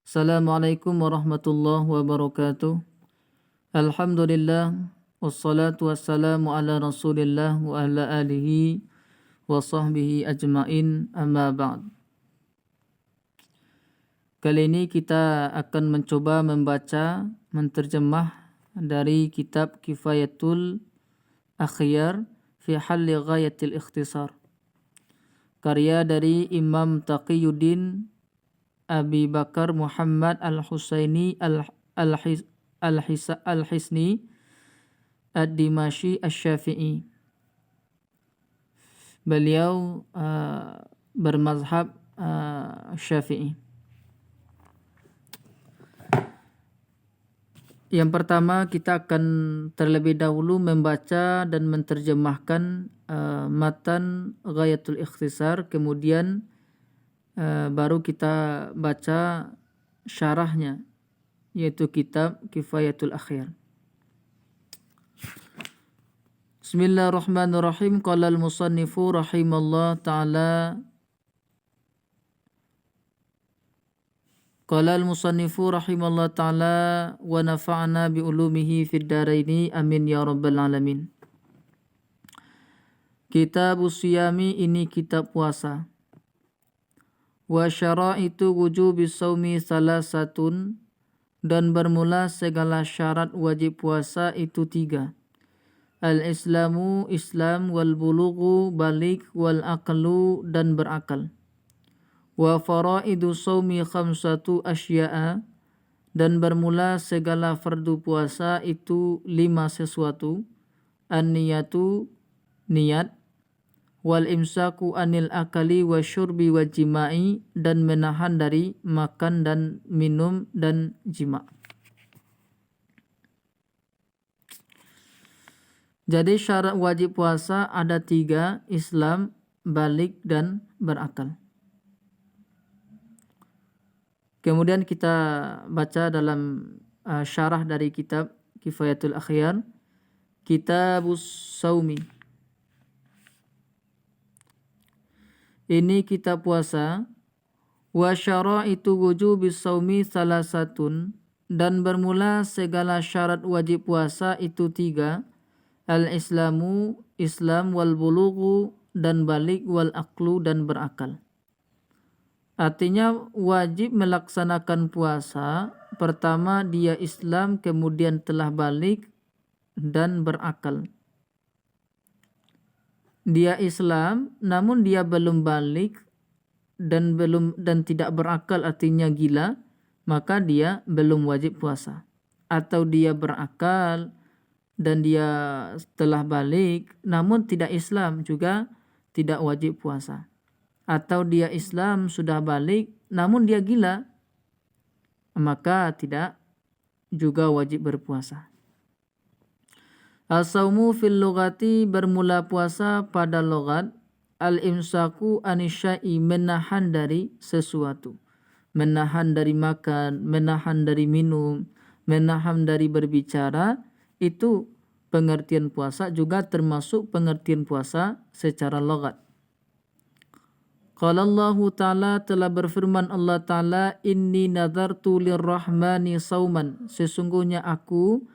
Assalamualaikum warahmatullahi wabarakatuh. Alhamdulillah wassalatu wassalamu ala Rasulillah wa ala alihi wa sahbihi ajmain, amma ba'd. Kali ini kita akan mencoba membaca menterjemah dari kitab Kifayatul Akhyar fi Halli Ghayatil Ikhtisar, karya dari Imam Taqiyuddin Abi Bakar Muhammad Al-Husaini Al-Hisni Ad-Dimashi Asy-Syafi'i. Beliau bermazhab Syafi'i. Yang pertama, kita akan terlebih dahulu membaca dan menterjemahkan matan Ghayatul Ikhtisar, kemudian baru kita baca syarahnya, yaitu kitab Kifayatul Akhyar. Bismillahirrahmanirrahim. Qala al-musannifu rahimallahu ta'ala wa nafa'na bi ulumihi fid dharaini amin ya rabbal alamin. Kitabus Siyami, ini kitab puasa. Wa syara'itu wujubi shaumi salasatun, dan bermula segala syarat wajib puasa itu 3. Al-islamu, Islam, wal bulughu, balik, wal aqlu, dan berakal. Wa faraidu shaumi khamsatu asya'a, dan bermula segala fardu puasa itu 5 sesuatu. An-niyatu, niat, wal imsaku anil akali wa syurbi wa jima'i, dan menahan dari makan dan minum dan jima'. Jadi syarat wajib puasa ada 3, Islam, balik, dan berakal. Kemudian kita baca dalam syarah dari kitab Kifayatul Akhyar, Kitabus Shaumi. Ini kitab puasa. Wa syara'itu wujubis shaumi salasatun, dan bermula segala syarat wajib puasa itu 3. Al-islamu, Islam, wal bulughu, dan balik, wal aqlu, dan berakal. Artinya wajib melaksanakan puasa, pertama dia Islam, kemudian telah balik dan berakal. Dia Islam namun dia belum balik dan tidak berakal, artinya gila, maka dia belum wajib puasa. Atau dia berakal dan dia telah balik namun tidak Islam, juga tidak wajib puasa. Atau dia Islam sudah balik namun dia gila, maka tidak juga wajib berpuasa. As-saumu fil lughati, bermula puasa pada logat. Al-imsaku anisyai, menahan dari sesuatu, menahan dari makan, menahan dari minum, menahan dari berbicara. Itu pengertian puasa, juga termasuk pengertian puasa secara logat. Qala Allahu ta'ala, telah berfirman Allah ta'ala, inni nadartu lirrahmani sauman, sesungguhnya aku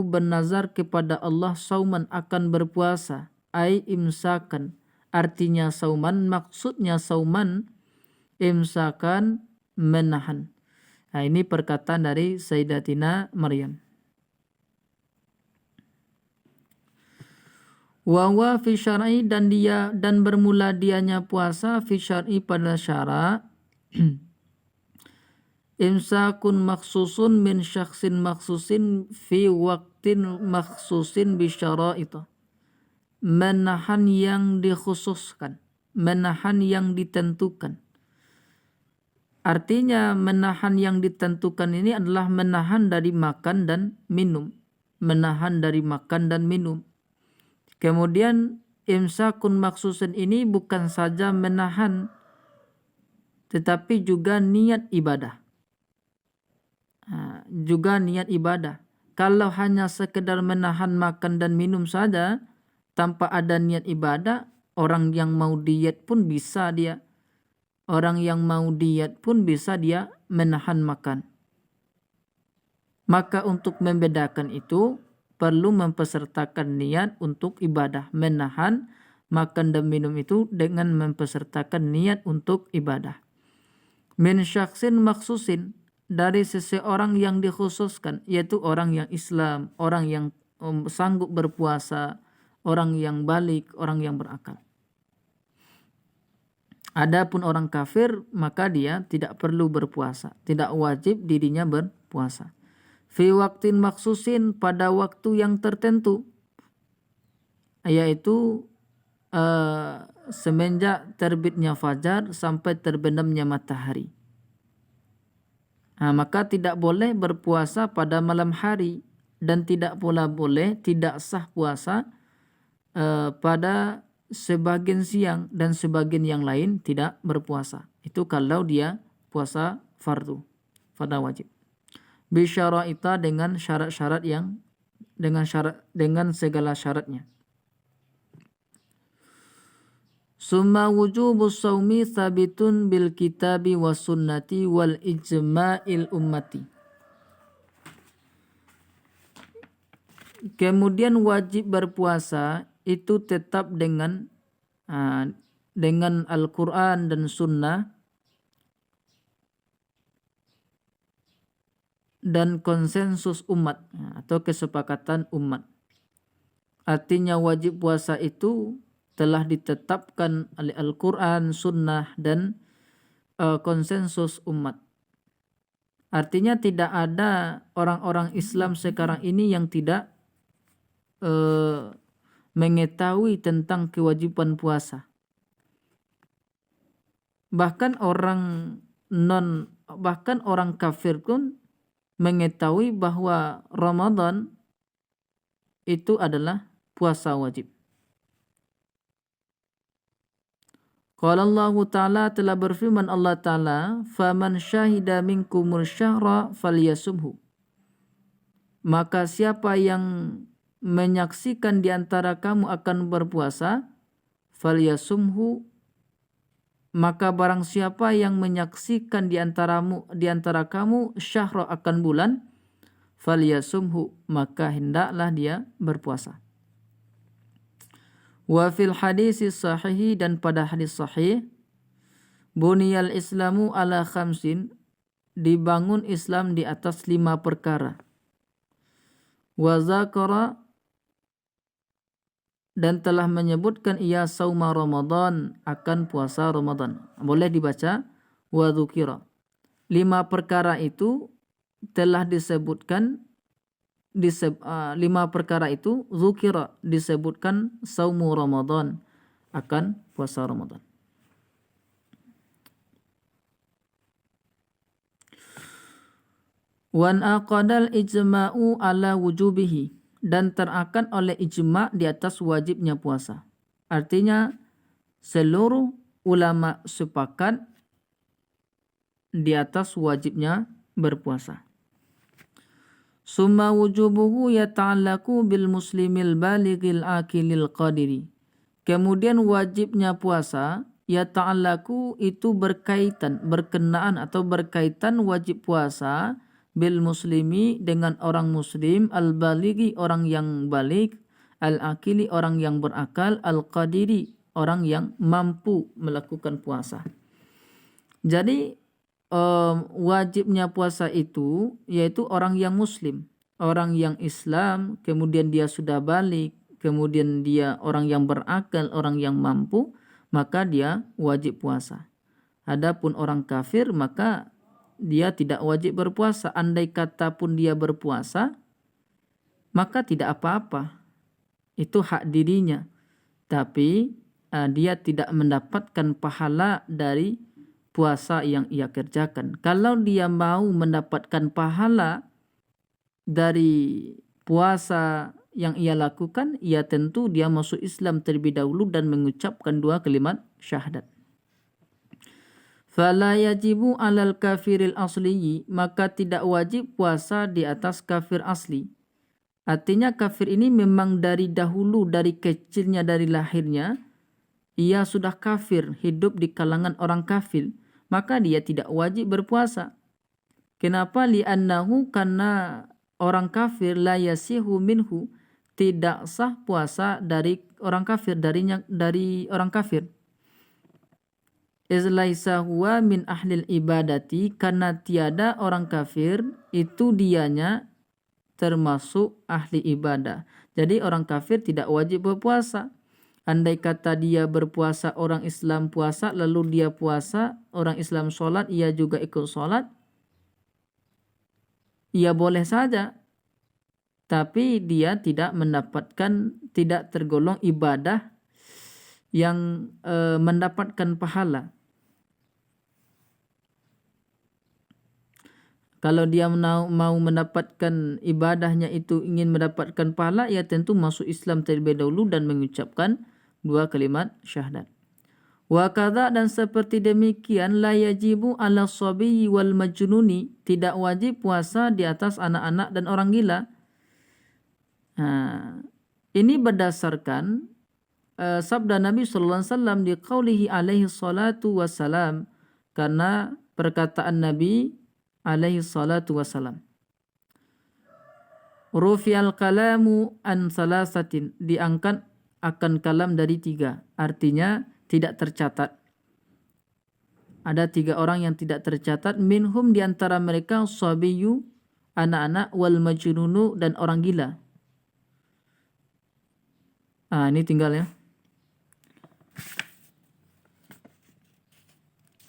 bernazar kepada Allah sauman, akan berpuasa. Ai imsakan, artinya sauman, maksudnya sauman, imsakan, menahan. Nah, ini perkataan dari Sayyidatina Maryam. Wa fi syar'i, dan bermula dianya puasa fi syar'i, pada syara'. Imsakun maksusun min syakhsin maksusin fi waktin maksusin bisyara'ita, menahan yang dikhususkan, menahan yang ditentukan. Artinya menahan yang ditentukan ini adalah menahan dari makan dan minum, menahan dari makan dan minum. Kemudian imsakun maksusin ini bukan saja menahan, tetapi juga niat ibadah. Juga niat ibadah. Kalau hanya sekedar menahan makan dan minum saja tanpa ada niat ibadah, orang yang mau diet pun bisa dia menahan makan. Maka untuk membedakan itu perlu mempesertakan niat untuk ibadah. Menahan makan dan minum itu dengan mempesertakan niat untuk ibadah. Min syaksin maksusin, dari seseorang yang dikhususkan, yaitu orang yang Islam, orang yang sanggup berpuasa, orang yang balik, orang yang berakal. Adapun orang kafir, maka dia tidak perlu berpuasa, tidak wajib dirinya berpuasa. Fi waktin maksusin, pada waktu yang tertentu, yaitu semenjak terbitnya fajar sampai terbenamnya matahari. Maka tidak boleh berpuasa pada malam hari, dan tidak pula boleh, tidak sah puasa pada sebagian siang, dan sebagian yang lain tidak berpuasa. Itu kalau dia puasa fardu, pada wajib. Bisyara'ita, dengan syarat-syarat yang dengan segala syaratnya. Summa wujubus shaumi sabitun bil kitabi was sunnati wal ijma'il ummati. Kemudian wajib berpuasa itu tetap dengan Al-Quran dan Sunnah dan konsensus umat atau kesepakatan umat. Artinya wajib puasa itu telah ditetapkan oleh Al-Quran, Sunnah, dan konsensus umat. Artinya tidak ada orang-orang Islam sekarang ini yang tidak mengetahui tentang kewajiban puasa. Bahkan orang kafir pun mengetahui bahwa Ramadan itu adalah puasa wajib. Qala Allah Ta'ala, telah berfirman Allah Ta'ala, faman syahida minkumul syahra falyasumhu. Maka siapa yang menyaksikan di antara kamu akan berpuasa, falyasumhu, maka barang siapa yang menyaksikan di antara kamu syahra akan bulan, falyasumhu, maka hendaklah dia berpuasa. Wa fil hadis sahih, dan pada hadis sahih, buniyal islamu ala khamsin, dibangun Islam di atas 5 perkara. Wa zakara, dan telah menyebutkan ia sauma Ramadan, akan puasa Ramadan. Boleh dibaca wa dzukira. 5 perkara itu telah disebutkan 5 perkara itu dzukira, disebutkan saumu Ramadan, akan puasa Ramadan. Wan aqadal ijma'u ala wujubihi, dan terakad oleh ijma' di atas wajibnya puasa. Artinya seluruh ulama sepakat di atas wajibnya berpuasa. Summa wujubuhu yata'allaku bil muslimil balighil akilil qadiri. Kemudian wajibnya puasa yata'allaku itu berkenaan atau berkaitan wajib puasa bil muslimi dengan orang muslim, al balighi orang yang balik, al akili orang yang berakal, al qadiri orang yang mampu melakukan puasa. Jadi wajibnya puasa itu yaitu orang yang muslim, orang yang Islam, kemudian dia sudah balik, kemudian dia orang yang berakal, orang yang mampu, maka dia wajib puasa. Adapun orang kafir maka dia tidak wajib berpuasa. Andai kata pun dia berpuasa, maka tidak apa-apa. Itu hak dirinya. Tapi dia tidak mendapatkan pahala dari puasa yang ia kerjakan. Kalau dia mau mendapatkan pahala dari puasa yang ia lakukan, ya tentu dia masuk Islam terlebih dahulu dan mengucapkan 2 kalimat syahadat. Fala yajibu alal kafiril asliyi, maka tidak wajib puasa di atas kafir asli. Artinya kafir ini memang dari dahulu, dari kecilnya, dari lahirnya, ia sudah kafir, hidup di kalangan orang kafir, maka dia tidak wajib berpuasa. Kenapa? Li'annahu, karena orang kafir la yasihu minhu, tidak sah puasa dari orang kafir, dari orang kafir. Izlaisa huwa min ahlil ibadati, karena tiada orang kafir itu dianya termasuk ahli ibadah. Jadi orang kafir tidak wajib berpuasa. Andai kata dia berpuasa, orang Islam puasa, lalu dia puasa, orang Islam sholat, ia juga ikut sholat, ia boleh saja. Tapi dia tidak tergolong ibadah yang mendapatkan pahala. Kalau dia mau mendapatkan ibadahnya itu ingin mendapatkan pahala, ya tentu masuk Islam terlebih dahulu dan mengucapkan 2 kalimat syahadat. Wa kadza, dan seperti demikian, la yajibu ala sabiyyi wal majnuni, tidak wajib puasa di atas anak-anak dan orang gila. Ini berdasarkan sabda Nabi sallallahu alaihi wasallam di qaulihi alaihi salatu wassalam, karena perkataan Nabi alaihi salatu wassalam, rufi'al kalamu an salasatin, diangkat akan kalam dari 3, artinya tidak tercatat. Ada 3 orang yang tidak tercatat, minhum, diantara mereka, sabiyu, anak-anak, wal majnunu, dan orang gila. Ini tinggal ya.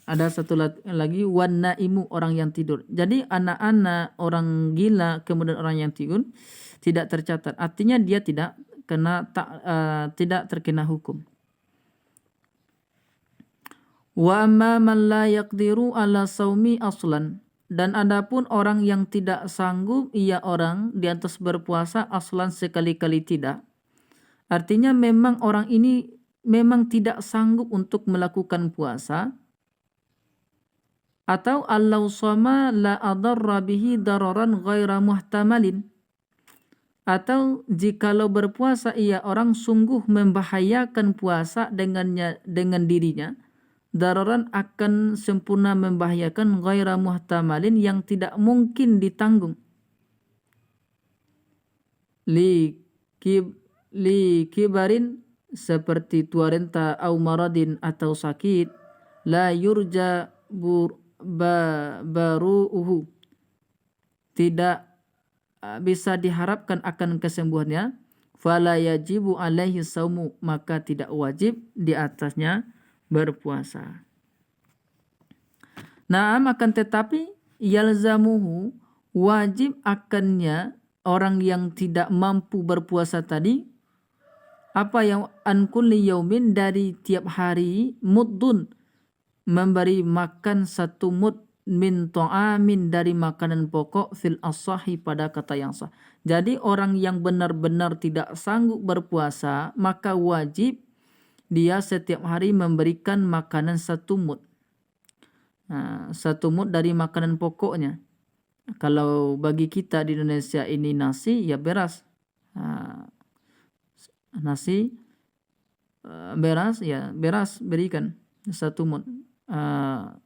Ada satu lagi, wan naimu, orang yang tidur. Jadi anak-anak, orang gila, kemudian orang yang tidur tidak tercatat. Artinya dia tidak terkena hukum. Wa amma man la yaqdiru ala saumi aslan, dan adapun orang yang tidak sanggup ia orang di atas berpuasa aslan, sekali-kali tidak. Artinya memang orang ini memang tidak sanggup untuk melakukan puasa, atau allau sama la adarra bihi dararan ghaira muhtamalin, atau jikalau berpuasa ia orang sungguh membahayakan puasa dengan dirinya, dararan akan sempurna membahayakan, ghaira muhtamalin, yang tidak mungkin ditanggung, li kibarin, seperti tua renta, au maradin, atau sakit, la yurja baru'uhu, tidak bisa diharapkan akan kesembuhannya, fala yajibu alaihi saumu, maka tidak wajib di atasnya berpuasa. Naam, akan tetapi yalzamuhu, wajib akannya orang yang tidak mampu berpuasa tadi, apa yang an kulli yaumin, dari tiap hari, muddun, memberi makan 1 mud, min ta'amin, dari makanan pokok, fil asahi, pada kata yang sah. Jadi orang yang benar-benar tidak sanggup berpuasa, maka wajib dia setiap hari memberikan makanan 1 mud. 1 mud dari makanan pokoknya. Kalau bagi kita di Indonesia ini nasi, ya beras. Nasi, beras, ya beras berikan 1 mud.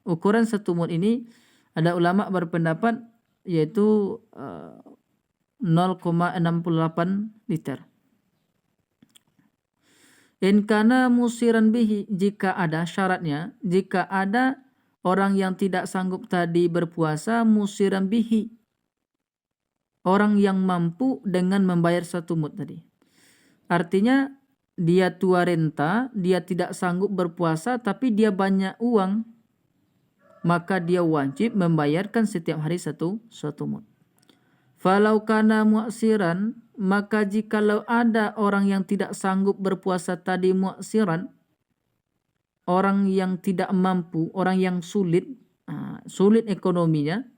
Ukuran 1 mud ini ada ulama berpendapat yaitu 0,68 liter. In kana musiran bihi, jika ada syaratnya, jika ada orang yang tidak sanggup tadi berpuasa, musiran bihi, orang yang mampu dengan membayar 1 mud tadi. Artinya dia tua renta, dia tidak sanggup berpuasa, tapi dia banyak uang, maka dia wajib membayarkan setiap hari 1 mud. Falau kana mu'siran, maka jikalau ada orang yang tidak sanggup berpuasa tadi, mu'siran, orang yang tidak mampu, orang yang sulit ekonominya,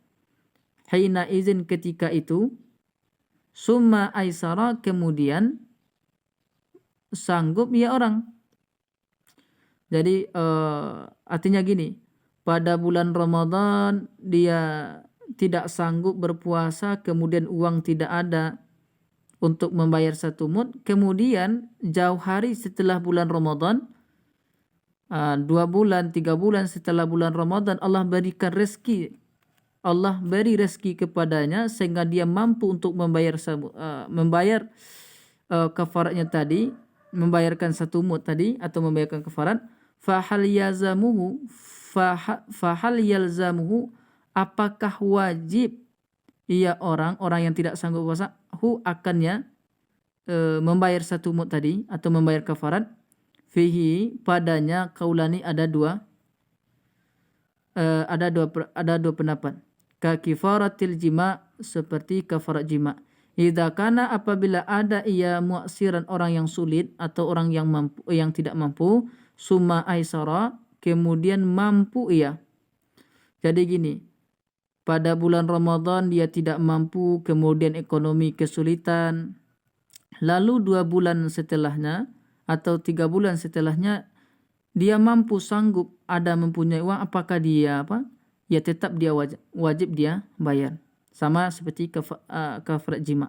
hina izin, ketika itu, summa aisara, kemudian sanggup ya orang. Jadi artinya gini, pada bulan Ramadan dia tidak sanggup berpuasa, kemudian uang tidak ada untuk membayar 1 mud, kemudian jauh hari setelah bulan Ramadan, 2 bulan, 3 bulan setelah bulan Ramadan, Allah berikan rezeki Allah beri rezeki kepadanya sehingga dia mampu untuk membayar kafaratnya tadi, membayarkan satu mud tadi atau membayarkan kafarat, fahal yalzamuhu apakah wajib ia orang yang tidak sanggup puasa akannya membayar satu mud tadi atau membayar kafarat? Fihi padanya kaulani ada dua pendapat. Ka kifaratil jima seperti kafarat jima. Idza kana apabila ada ia mu'siran orang yang sulit atau orang yang tidak mampu, summa aisara kemudian mampu ia. Jadi gini, pada bulan Ramadan dia tidak mampu, kemudian ekonomi kesulitan. Lalu 2 bulan setelahnya atau 3 bulan setelahnya dia mampu, sanggup, ada mempunyai uang, apakah dia ya tetap dia wajib dia bayar. Sama seperti kafarat jima.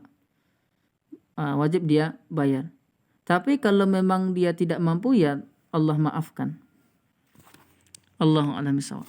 Wajib dia bayar. Tapi kalau memang dia tidak mampu ya Allah maafkan. Allahu a'lam bishawab.